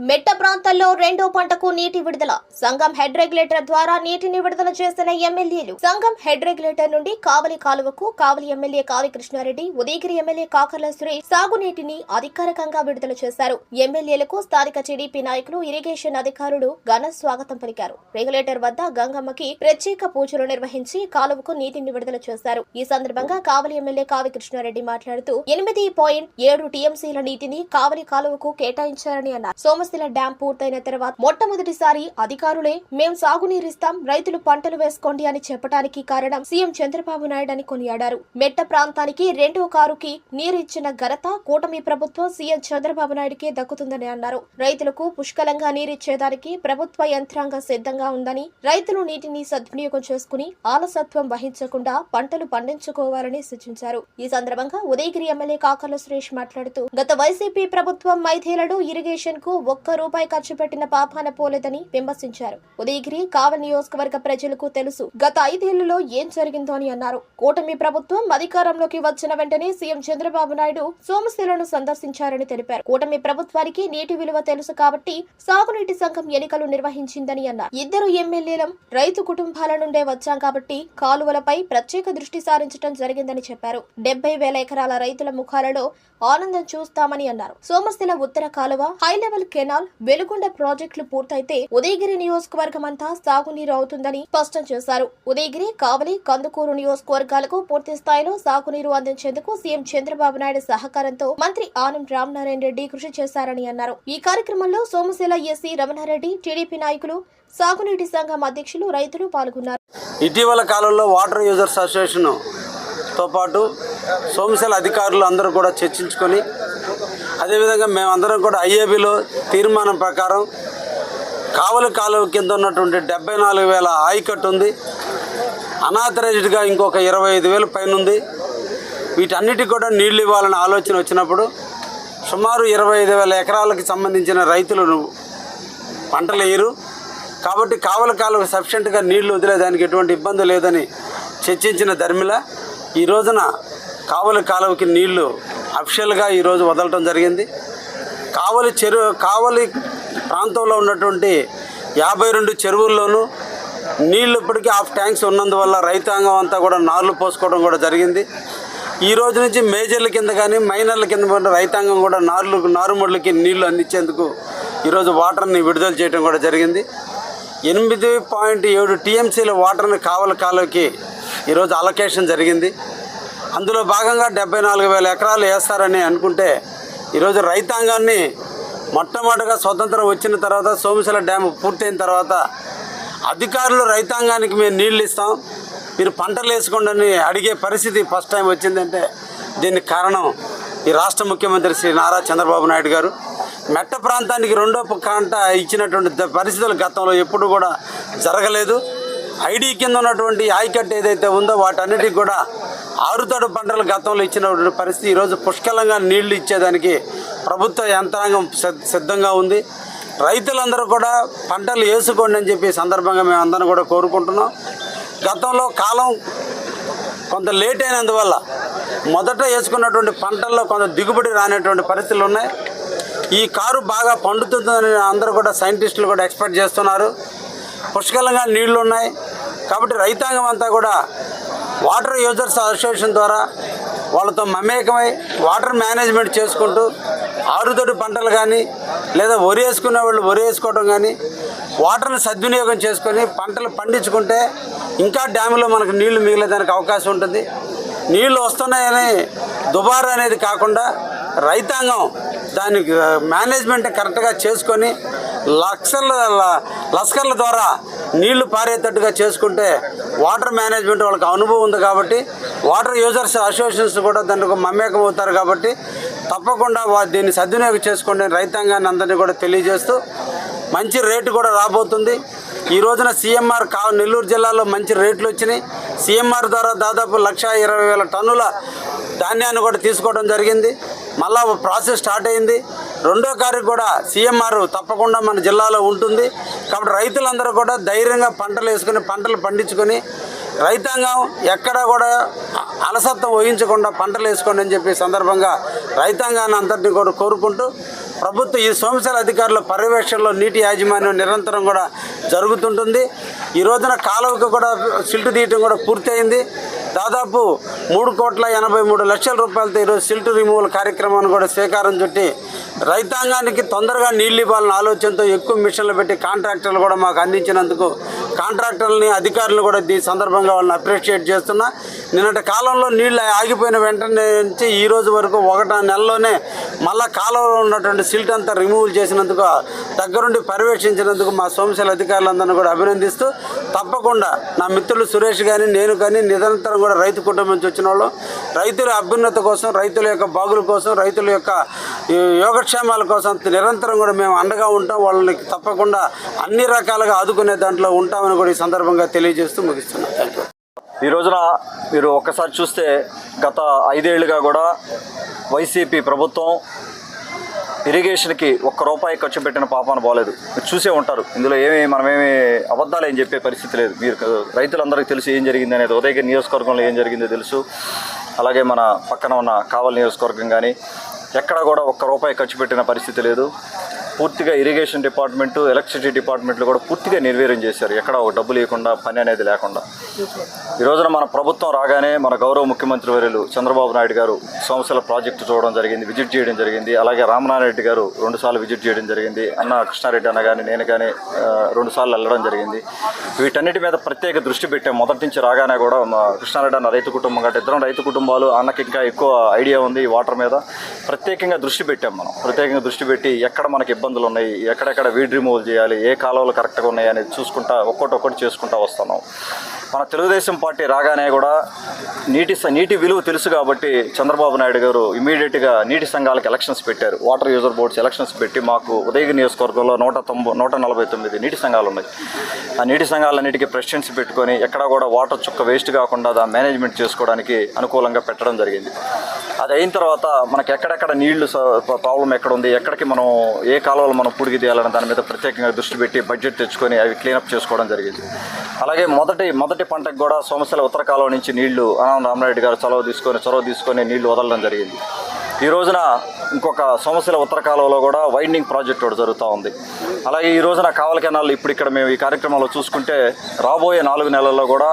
మెట్ట ప్రాంతాల్లో రెండో పంటకు నీటి విడుదల. సంఘం హెడ్ రెగ్యులేటర్ ద్వారా నీటిని విడుదల చేసిన ఎమ్మెల్యేలు. సంఘం హెడ్ రెగ్యులేటర్ నుండి కావలి కాలువకు కావలి ఎమ్మెల్యే కావి కృష్ణారెడ్డి, ఉదయగిరి ఎమ్మెల్యే కాకర్ల సురేష్ సాగునీటిని అధికారికంగా విడుదల చేశారు. ఎమ్మెల్యేలకు స్థానిక టీడీపీ నాయకులు, ఇరిగేషన్ అధికారులు ఘన స్వాగతం పలికారు. రెగ్యులేటర్ వద్ద గంగమ్మకి ప్రత్యేక పూజలు నిర్వహించి కాలువకు నీటిని విడుదల చేశారు. ఈ సందర్భంగా కావలి ఎమ్మెల్యే కావి కృష్ణారెడ్డి మాట్లాడుతూ 8.7 టీఎంసీల నీటిని కావలి కాలువకు కేటాయించారని అన్నారు. సోమశిల డ్యాం పూర్తయిన తర్వాత మొట్టమొదటిసారి అధికారులే మేం సాగునీరిస్తాం, రైతులు పంటలు వేసుకోండి అని చెప్పడానికి కారణం సీఎం చంద్రబాబు నాయుడు అని కొనియాడారు. మెట్ట ప్రాంతానికి రెండో కారుకి నీరు ఇచ్చిన ఘనత కూటమి ప్రభుత్వం సీఎం చంద్రబాబు నాయుడుకే దక్కుతుందని అన్నారు. రైతులకు పుష్కలంగా నీరిచ్చేదానికి ప్రభుత్వ యంత్రాంగం సిద్ధంగా ఉందని, రైతులు నీటిని సద్వినియోగం చేసుకుని ఆలసత్వం వహించకుండా పంటలు పండించుకోవాలని సూచించారు. ఈ సందర్భంగా ఉదయగిరి ఎమ్మెల్యే కాకర్ల సురేష్ మాట్లాడుతూ గత వైసీపీ ప్రభుత్వం మైథేలడు ఇరిగేషన్ కు ₹1 ఖర్చు పెట్టిన పాపాన పోలేదని విమర్శించారు. ఉదయగిరి కావలి నియోజకవర్గ ప్రజలకు తెలుసు గత 5 ఏళ్లలో ఏం జరిగిందో అని అన్నారు. కూటమి ప్రభుత్వం అధికారంలోకి వచ్చిన వెంటనే సీఎం చంద్రబాబు నాయుడు సోమశిలను సందర్శించారని తెలిపారు. కూటమి ప్రభుత్వానికి నీటి విలువ తెలుసు కాబట్టి సాగునీటి సంఘం ఎన్నికలు నిర్వహించిందని అన్నారు. ఇద్దరు ఎమ్మెల్యేలం రైతు కుటుంబాల నుండే వచ్చాం కాబట్టి కాలువలపై ప్రత్యేక దృష్టి సారించడం జరిగిందని చెప్పారు. 70,000 ఎకరాల రైతుల ముఖాలలో ఆనందం చూస్తామని అన్నారు. సోమశిల ఉత్తర కాలువ, హై లెవెల్ కెనాల్, వెలుగొండ ప్రాజెక్టులు పూర్తయితే ఉదయగిరి నియోజకవర్గం అంతా సాగునీరు అవుతుందని స్పష్టం చేశారు. ఉదయగిరి, కావలి, కందుకూరు నియోజకవర్గాలకు పూర్తి స్థాయిలో సాగునీరు అందించేందుకు సీఎం చంద్రబాబు నాయుడు సహకారంతో మంత్రి ఆనం రామనారాయణ రెడ్డి కృషి చేశారని అన్నారు. ఈ కార్యక్రమంలో సోమశిల ఎస్సీ రమణారెడ్డి, టీడీపీ నాయకులు, సాగునీటి సంఘం అధ్యక్షులు, రైతులు పాల్గొన్నారు. ఇటీవల కాలంలో వాటర్ యూజర్స్ అసోసియేషన్ తో పాటు సోమశిల అధికారులు అందరూ కూడా చర్చించుకొని, అదేవిధంగా మేమందరం కూడా ఐఏబీలో తీర్మానం ప్రకారం కావలి కాలువ కింద ఉన్నటువంటి 74,000 ఆయకట్టు ఉంది, అనాథరైజ్డ్గా ఇంకొక 25,000 పైన ఉంది. వీటన్నిటికి కూడా నీళ్లు ఇవ్వాలనే ఆలోచన వచ్చినప్పుడు సుమారు 25,000 ఎకరాలకు సంబంధించిన రైతులు పంటలు వేయరు కాబట్టి కావలి కాలువకు సఫిషియెంట్గా నీళ్లు వదిలేదానికి ఎటువంటి ఇబ్బంది లేదని చర్చించిన ధర్మిల ఈ రోజున కావలి కాలువకి నీళ్లు అఫిషియల్గా ఈరోజు వదలటం జరిగింది. కావలి ప్రాంతంలో ఉన్నటువంటి 52 చెరువుల్లోనూ నీళ్లు ఇప్పటికీ హాఫ్ ట్యాంక్స్ ఉన్నందువల్ల రైతాంగం అంతా కూడా నార్లు పోసుకోవడం కూడా జరిగింది. ఈ రోజు నుంచి మేజర్ల కింద కానీ మైనర్ల కింద రైతాంగం కూడా నారుమడులకి నీళ్లు అందించేందుకు ఈరోజు వాటర్ని విడుదల చేయడం కూడా జరిగింది. 8.7 టీఎంసీల వాటర్ని కావలి కాలువకి ఈరోజు అలొకేషన్ జరిగింది. అందులో భాగంగా 74,000 ఎకరాలు వేస్తారని అనుకుంటే ఈరోజు రైతాంగాన్ని మొట్టమొదటిగా స్వతంత్రం వచ్చిన తర్వాత సోమశిల డ్యామ్ పూర్తయిన తర్వాత అధికారులు రైతాంగానికి మేము నీళ్ళు ఇస్తాం, మీరు పంటలు వేసుకోండి అని అడిగే పరిస్థితి ఫస్ట్ టైం వచ్చిందంటే దీనికి కారణం ఈ రాష్ట్ర ముఖ్యమంత్రి శ్రీ నారా చంద్రబాబు నాయుడు గారు. మెట్ట ప్రాంతానికి రెండో పంట ఇచ్చినటువంటి పరిస్థితులు గతంలో ఎప్పుడు కూడా జరగలేదు. ఐడి కింద ఉన్నటువంటి ఆయకట్టు ఏదైతే ఉందో వాటన్నిటికి కూడా ఆరుతడు పంటలు గతంలో ఇచ్చినటువంటి పరిస్థితి ఈరోజు పుష్కలంగా నీళ్లు ఇచ్చేదానికి ప్రభుత్వ యంత్రాంగం సిద్ధంగా ఉంది. రైతులందరూ కూడా పంటలు వేసుకోండి అని చెప్పి సందర్భంగా మేము అందరం కూడా కోరుకుంటున్నాం. గతంలో కాలం కొంత లేట్ అయినందువల్ల మొదట వేసుకున్నటువంటి పంటల్లో కొంత దిగుబడి రానటువంటి పరిస్థితులు ఉన్నాయి. ఈ కారు బాగా పండుతుందని అందరూ కూడా సైంటిస్టులు కూడా ఎక్స్పెక్ట్ చేస్తున్నారు. పుష్కలంగా నీళ్లు ఉన్నాయి కాబట్టి రైతాంగం అంతా కూడా వాటర్ యూజర్స్ అసోసియేషన్ ద్వారా వాళ్ళతో మమేకమై వాటర్ మేనేజ్మెంట్ చేసుకుంటూ ఆరుతడి పంటలు కానీ లేదా వరి వేసుకునే వాళ్ళు వరి వేసుకోవడం కానీ వాటర్ని సద్వినియోగం చేసుకొని పంటలు పండించుకుంటే ఇంకా డ్యాములో మనకు నీళ్లు మిగిలేదానికి అవకాశం ఉంటుంది. నీళ్లు వస్తున్నాయని దుబారా అనేది కాకుండా రైతాంగం దానికి మేనేజ్మెంట్ కరెక్ట్గా చేసుకొని లస్కర్ల ద్వారా నీళ్లు పారేటట్టుగా చేసుకుంటే వాటర్ మేనేజ్మెంట్ వాళ్ళకి అనుభవం ఉంది కాబట్టి వాటర్ యూజర్స్ అసోసియేషన్స్ కూడా దానికి మమేకం అవుతారు కాబట్టి తప్పకుండా దీన్ని సద్వినియోగం చేసుకోండి రైతాంగాన్ని అందరినీ కూడా తెలియజేస్తూ మంచి రేటు కూడా రాబోతుంది. ఈ రోజున సీఎంఆర్ నెల్లూరు జిల్లాలో మంచి రేట్లు వచ్చినాయి. సీఎంఆర్ ద్వారా దాదాపు 1,20,000 టన్నుల ధాన్యాన్ని కూడా తీసుకోవడం జరిగింది. మళ్ళా ప్రాసెస్ స్టార్ట్ అయింది. రెండో కారు కూడా సీఎంఆర్ తప్పకుండా మన జిల్లాలో ఉంటుంది కాబట్టి రైతులందరూ కూడా ధైర్యంగా పంటలు వేసుకుని పంటలు పండించుకొని రైతాంగం ఎక్కడా కూడా అలసత్వం వహించకుండా పంటలు వేసుకోండి అని చెప్పి సందర్భంగా రైతాంగాన్ని అందరినీ కూడా కోరుకుంటూ ప్రభుత్వం ఈ సోమశిల అధికారుల పర్యవేక్షణలో నీటి యాజమాన్యం నిరంతరం కూడా జరుగుతుంటుంది. ఈ రోజున కాలువకు కూడా సిల్ట్ తీయటం కూడా పూర్తయింది. దాదాపు 3,83,00,000 రూపాయలతో ఈరోజు సిల్ట్ రిమూవల్ కార్యక్రమాన్ని కూడా శ్రీకారం చుట్టి రైతాంగానికి తొందరగా నీళ్ళు ఇవ్వాలన్న ఆలోచనతో ఎక్కువ మిషన్లు పెట్టి కాంట్రాక్టర్లు కూడా మాకు అందించినందుకు కాంట్రాక్టర్లని అధికారులు కూడా ఈ సందర్భంగా వాళ్ళని అప్రిషియేట్ చేస్తున్నా. నిన్నటి కాలంలో నీళ్ళు ఆగిపోయిన వెంటనే నుంచి ఈ రోజు వరకు 1 నెలలోనే మళ్ళా కాలంలో ఉన్నటువంటి సిల్ట్ అంతా రిమూవల్ చేసినందుకు దగ్గరుండి పర్యవేక్షించినందుకు మా సోమశిల అధికారులందరినీ కూడా అభినందిస్తూ, తప్పకుండా నా మిత్రులు సురేష్ కానీ నేను కానీ నిరంతరం కూడా రైతు కుటుంబం నుంచి వచ్చిన వాళ్ళు రైతుల అభ్యున్నత కోసం, రైతుల యొక్క బాగుల కోసం, రైతుల యొక్క యోగక్షేమాల కోసం నిరంతరం కూడా మేము అండగా ఉంటాం. వాళ్ళని తప్పకుండా అన్ని రకాలుగా ఆదుకునే దాంట్లో ఉంటామని కూడా ఈ సందర్భంగా తెలియజేస్తూ ముగిస్తున్నాం. Thank you. ఈ రోజున మీరు ఒక్కసారి చూస్తే గత 5 ఏళ్లుగా కూడా వైసీపీ ప్రభుత్వం ఇరిగేషన్కి ₹1 ఖర్చు పెట్టిన పాపాన పోలేదు. మీరు చూసే ఉంటారు. ఇందులో మనమేమి అబద్ధాలు ఏం చెప్పే పరిస్థితి లేదు. మీరు రైతులందరికీ తెలుసు ఏం జరిగింది అనేది. ఉదయగిరి నియోజకవర్గంలో ఏం జరిగిందో తెలుసు. అలాగే మన పక్కన ఉన్న కావలి నియోజకవర్గం కానీ ఎక్కడ కూడా ₹1 ఖర్చు పెట్టిన పరిస్థితి లేదు. పూర్తిగా ఇరిగేషన్ డిపార్ట్మెంటు, ఎలక్ట్రిసిటీ డిపార్ట్మెంట్లు కూడా పూర్తిగా నిర్వీర్యం చేశారు. ఎక్కడ డబ్బులు ఇవ్వకుండా, పని అనేది లేకుండా. ఈ రోజున మన ప్రభుత్వం రాగానే మన గౌరవ ముఖ్యమంత్రి వర్యులు చంద్రబాబు నాయుడు గారు సోమశిల ప్రాజెక్టు చూడడం జరిగింది, విజిట్ చేయడం జరిగింది. అలాగే రామనారాయణ గారు 2 సార్లు విజిట్ చేయడం జరిగింది. కృష్ణారెడ్డి అన్న కానీ నేను కానీ 2 సార్లు వెళ్ళడం జరిగింది. వీటన్నిటి మీద ప్రత్యేక దృష్టి పెట్టాం. మొదటి నుంచి రాగానే కూడా మా కృష్ణారెడ్డి అన్న రైతు కుటుంబం కంటే ఇద్దరం రైతు కుటుంబాలు, అన్నకి ఇంకా ఎక్కువ ఐడియా ఉంది ఈ వాటర్ మీద. ప్రత్యేకంగా దృష్టి పెట్టాం. ప్రత్యేకంగా దృష్టి పెట్టి ఎక్కడ మనకి ఇబ్బందులు ఉన్నాయి, ఎక్కడెక్కడ వీడ్ రిమూవల్ చేయాలి, ఏ కాలువలు కరెక్ట్గా ఉన్నాయి అనేది చూసుకుంటా ఒక్కొక్కటి చేసుకుంటా వస్తున్నాం. మన తెలుగుదేశం పార్టీ రాగానే కూడా నీటి విలువ తెలుసు కాబట్టి చంద్రబాబు నాయుడు గారు ఇమీడియట్గా నీటి సంఘాలకు ఎలక్షన్స్ పెట్టారు. వాటర్ యూజర్ బోర్డ్స్ ఎలక్షన్స్ పెట్టి మాకు ఉదయగిరి నియోజకవర్గంలో 149 నీటి సంఘాలు ఉన్నాయి. ఆ నీటి సంఘాలన్నిటికీ ప్రెసిడెన్సీ పెట్టుకొని ఎక్కడ కూడా వాటర్ చుక్క వేస్ట్ కాకుండా దాన్ని మేనేజ్మెంట్ చేసుకోవడానికి అనుకూలంగా పెట్టడం జరిగింది. అది అయిన తర్వాత మనకి ఎక్కడెక్కడ నీళ్లు ప్రాబ్లం ఎక్కడ ఉంది, ఎక్కడికి మనం ఏ కాలువలు మనం పూడికి తీయాలని దాని మీద ప్రత్యేకంగా దృష్టి పెట్టి బడ్జెట్ తెచ్చుకొని అవి క్లీనప్ చేసుకోవడం జరిగింది. అలాగే మొదటి పంటకు కూడా సోమశిల ఉత్తర కాలువ నుంచి నీళ్లు రామనారాయణ గారు చొరవ తీసుకొని నీళ్లు వదలడం జరిగింది. ఈ రోజున ఇంకొక సోమశిల ఉత్తర కాలువలో కూడా వైండింగ్ ప్రాజెక్ట్ ఒకటి జరుగుతూ ఉంది. అలాగే ఈ రోజున కావలి కెనాల్ ఇప్పుడు ఇక్కడ మేము ఈ కార్యక్రమంలో చూసుకుంటే రాబోయే 4 నెలల్లో కూడా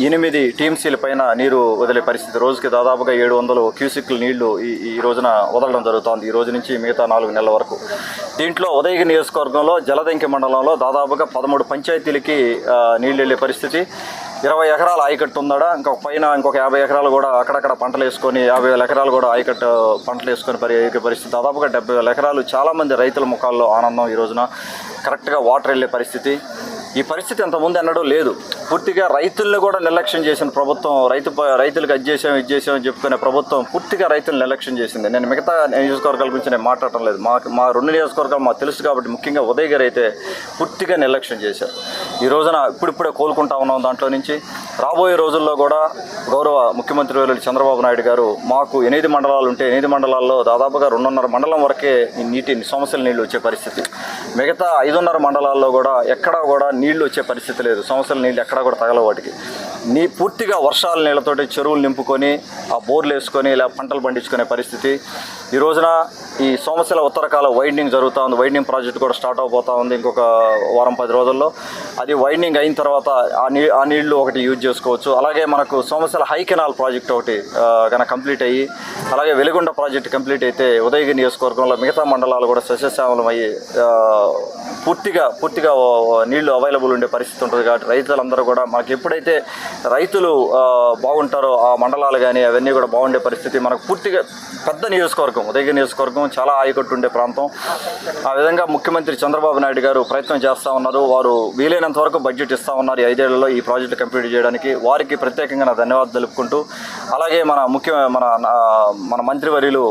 8 టీఎంసీల పైన నీరు వదిలే పరిస్థితి. రోజుకి దాదాపుగా 700 క్యూసిక్లు నీళ్లు ఈ రోజున వదలడం జరుగుతోంది. ఈ రోజు నుంచి మిగతా 4 నెలల వరకు. దీంట్లో ఉదయగిరి నియోజకవర్గంలో జలదంకి మండలంలో దాదాపుగా 13 పంచాయతీలకి నీళ్ళు వెళ్ళే పరిస్థితి. 20 ఎకరాల ఆయకట్టు ఉందా, ఇంకొక 50 ఎకరాలు కూడా అక్కడక్కడ పంటలు వేసుకొని 50,000 ఎకరాలు కూడా ఆయకట్టు పంటలు వేసుకొని పరిస్థితి. దాదాపుగా 70,000 ఎకరాలు. చాలామంది రైతుల ముఖాల్లో ఆనందం ఈ రోజున. కరెక్ట్గా వాటర్ వెళ్ళే పరిస్థితి. ఈ పరిస్థితి అంతకుముందు ఎన్నడూ లేదు. పూర్తిగా రైతులను కూడా నిర్లక్ష్యం చేసిన ప్రభుత్వం, రైతులకు ఇది చేసామని చెప్పుకునే ప్రభుత్వం పూర్తిగా రైతులను నిర్లక్ష్యం చేసింది. నేను మిగతా నియోజకవర్గాల గురించి నేను మాట్లాడటం లేదు. మా 2 నియోజకవర్గాలు మాకు తెలుసు కాబట్టి ముఖ్యంగా ఉదయగిరి అయితే పూర్తిగా నిర్లక్ష్యం చేశారు. ఈ రోజున ఇప్పుడిప్పుడే కోలుకుంటా ఉన్నాం దాంట్లో నుంచి. రాబోయే రోజుల్లో కూడా గౌరవ ముఖ్యమంత్రి వర్యులు చంద్రబాబు నాయుడు గారు మాకు 8 మండలాలు ఉంటే 8 మండలాల్లో దాదాపుగా 2.5 మండలం వరకే ఈ సోమశిల నీళ్లు వచ్చే పరిస్థితి. మిగతా 5.5 మండలాల్లో కూడా ఎక్కడా కూడా నీళ్లు వచ్చే పరిస్థితి లేదు. సోమశిల నీళ్ళు ఎక్కడా కూడా తగలవు. వాటికి పూర్తిగా వర్షాల నీళ్ళతోటి చెరువులు నింపుకొని ఆ బోర్లు వేసుకొని ఇలా పంటలు పండించుకునే పరిస్థితి. ఈ రోజున ఈ సోమశిల ఉత్తర కాలువ వైండింగ్ జరుగుతూ ఉంది. వైండింగ్ ప్రాజెక్ట్ కూడా స్టార్ట్ అవబోతూ ఉంది ఇంకొక 10 రోజుల్లో. అది వైండింగ్ అయిన తర్వాత ఆ నీళ్లు ఒకటి యూజ్ చేసుకోవచ్చు. అలాగే మనకు సోమశిల హై కెనాల్ ప్రాజెక్ట్ ఒకటి కనుక కంప్లీట్ అయ్యి, అలాగే వెలిగొండ ప్రాజెక్ట్ కంప్లీట్ అయితే ఉదయగిరి నియోజకవర్గంలో మిగతా మండలాలు కూడా సస్యశ్యామలం అయ్యి పూర్తిగా నీళ్లు అవైలబుల్ ఉండే పరిస్థితి ఉంటుంది. కాబట్టి రైతులందరూ కూడా మనకి ఎప్పుడైతే రైతులు బాగుంటారో ఆ మండలాలు కానీ అవన్నీ కూడా బాగుండే పరిస్థితి. మనకు పూర్తిగా పెద్ద నియోజకవర్గం ఉదయగిరి నియోజకవర్గం, చాలా ఆయకట్టు ఉండే ప్రాంతం. ఆ విధంగా ముఖ్యమంత్రి చంద్రబాబు నాయుడు గారు ప్రయత్నం చేస్తూ ఉన్నారు. వారు వీలైనంత వరకు బడ్జెట్ ఇస్తూ ఉన్నారు. ఈ 5 ఏళ్లలో ఈ ప్రాజెక్టు కంప్లీట్ చేయడానికి. వారికి ప్రత్యేకంగా నా ధన్యవాదాలు తెలుపుకుంటూ, అలాగే మన మంత్రివర్యులు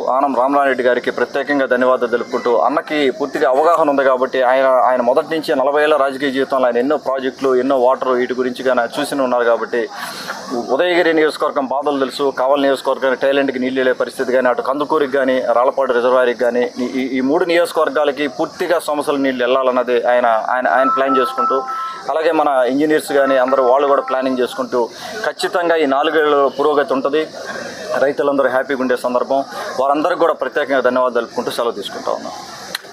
రామనారాయణ గారికి ప్రత్యేకంగా ధన్యవాదాలు తెలుపుకుంటూ, అన్నకి పూర్తిగా అవగాహన ఉంది కాబట్టి ఆయన మొదటి నుంచి 40 ఏళ్ల రాజకీయ జీవితంలో ఆయన ఎన్నో ప్రాజెక్టులు, ఎన్నో వాటర్ వీటి గురించి కానీ చూసి ఉన్నారు. కాబట్టి ఉదయగిరి నియోజకవర్గం బాధలు తెలుసు. కావలి నియోజకవర్గానికి టైలెంట్కి నీళ్ళు వెళ్ళే పరిస్థితి కానీ, అటు కందుకూరికి కానీ, రాళ్లపాడు రిజర్వాయర్కి కానీ, ఈ 3 నియోజకవర్గాలకి పూర్తిగా సోమశిల నీళ్ళు వెళ్ళాలన్నది ఆయన ప్లాన్ చేసుకుంటూ, అలాగే మన ఇంజనీర్స్ కానీ అందరూ వాళ్ళు కూడా ప్లానింగ్ చేసుకుంటూ ఖచ్చితంగా ఈ 4 ఏళ్ళ పురోగతి ఉంటుంది. రైతులందరూ హ్యాపీగా ఉండే సందర్భం. వారందరికీ కూడా ప్రత్యేకంగా ధన్యవాదాలు తెలుపుకుంటూ సెలవు తీసుకుంటా ఉన్నాం.